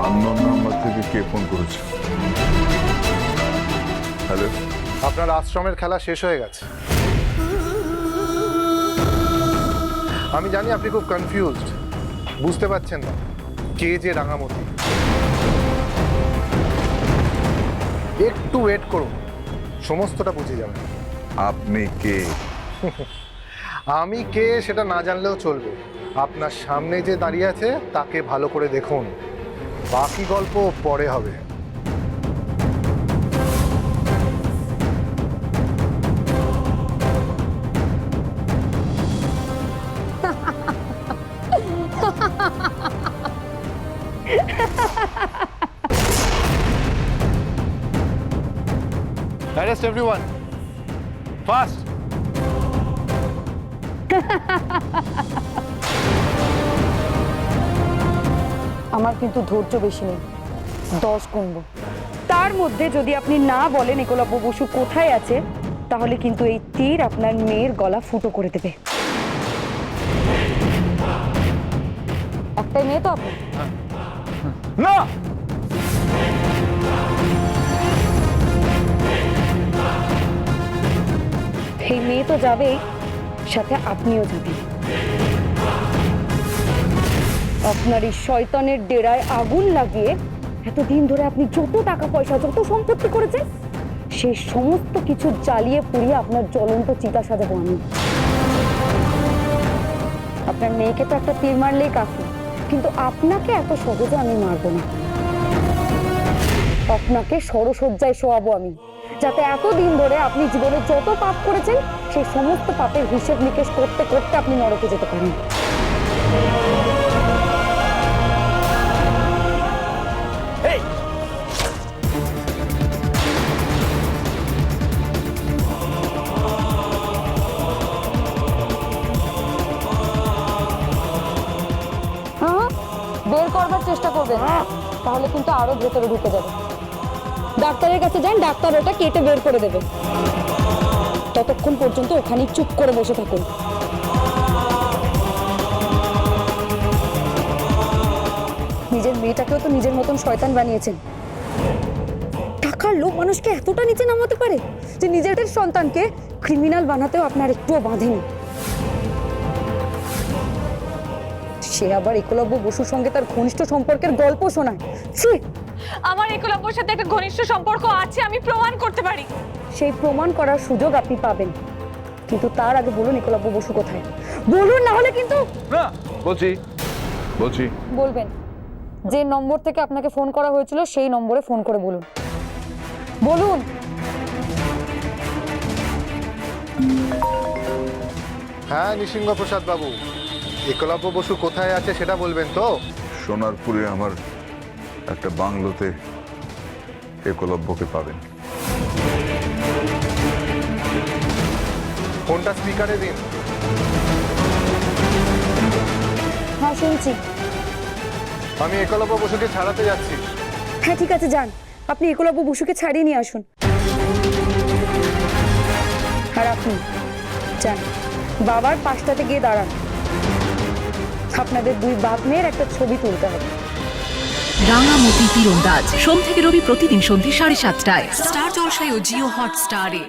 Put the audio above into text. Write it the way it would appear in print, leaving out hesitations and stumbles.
Unknown number থেকে কে phone করেছে? Hello, আপনার আশ্রমের খেলা শেষ হয়ে গেছে। আমি জানি আপনি খুব কনফিউজড, বুঝতে পারছেন না কে যে রাঙামতি। একটু ওয়েট করুন, সমস্তটা বুঝে যাবেন। আপনি কে? আমি কে সেটা না জানলেও চলবে। আপনার সামনে যে দাঁড়িয়ে আছে তাকে ভালো করে দেখুন, বাকি গল্প পরে হবে। Arrest everyone. Fast. আমার কিন্তু ধৈর্য বেশি নেই, 10 গুনবো। তার মধ্যে যদি আপনি না বলেন একলব্য বসু কোথায় আছে, তাহলে কিন্তু এই তীর আপনার মেয়ের গলা ফুটো করে দেবে। একটাই মেয়ে তো আপনি? না, এই মেয়ে তো যাবেই, সাথে আপনিও যাবেন। আপনার এই শয়তানের ডেরায় আগুন লাগিয়ে এতদিন ধরে আপনি যত টাকা পয়সা, যত সম্পত্তি করেছেন, সেই সমস্ত কিছু জ্বালিয়ে পুড়িয়ে আপনার জ্বলন্ত চিতা সাজাবো আমি। আপনার মেয়েকে তো একটা তীর মারলেই কাফি, কিন্তু আপনাকে এত সহজে আমি মারবো না। আপনাকে সরসজ্জায় শোয়াবো আমি, যাতে এতদিন ধরে আপনি জীবনে যত পাপ করেছেন সেই সমস্ত পাপের হিসেব নিকেশ করতে করতে আপনি নরকে যেতে পারেন। বের করবার চেষ্টা করবেন, তাহলে কিন্তু আরো ভেতরে ঢুকে যাবে। ডাক্তারের কাছে যান, ডাক্তার ওটা কেটে বের করে দেবে। ততক্ষণ পর্যন্ত ওখানে চুপ করে বসে থাকুন। নিজের মেয়েটাকেও তো নিজের মতন শয়তান বানিয়েছেন। টাকার লোভ মানুষকে এতটা নিচে নামাতে পারে যে নিজের সন্তানকে ক্রিমিনাল বানাতেও আপনার একটুও বাঁধেনি। সে আবার একলব্য বসুর সঙ্গে তার ঘনিষ্ঠ সম্পর্কের গল্প শোনায়। ছি! আমার একলব্যর সাথে একটা ঘনিষ্ঠ সম্পর্ক আছে, আমি প্রমাণ করতে পারি। সেই প্রমাণ করার সুযোগ আপনি পাবেন, কিন্তু তার আগে বলুন একলব্য বসু কোথায়। বলুন, না হলে কিন্তু না, বলছি বলছি বলবেন। যে নম্বর থেকে আপনাকে ফোন করা হয়েছিল সেই নম্বরে ফোন করে বলুন। বলুন। হ্যাঁ নৃসিংহ প্রসাদ বাবু, একলব্য বসু কোথায় আছে সেটা বলবেন তো? সোনারপুরে আমার একটা বাংলোতে একলব্যকে পাবেন। ফোনটা স্পিকারে দিন। হ্যাঁ, শুনছি। আমি একলব্য বসুকে ছাড়াতে যাচ্ছি। হ্যাঁ ঠিক আছে, যান। আপনি একলব্য বসুকে ছাড়িয়ে নিয়ে আসুন। আর আপনি যান, বাবার পাশটাতে গিয়ে দাঁড়ান। আপনাদের দুই বাপ মেয়ের একটা ছবি তুলতে হবে। রাঙামতি তীরন্দাজ সোম থেকে রবি প্রতিদিন সন্ধ্যে 7:30টায় স্টার জলসায় ও জিও হটস্টারে।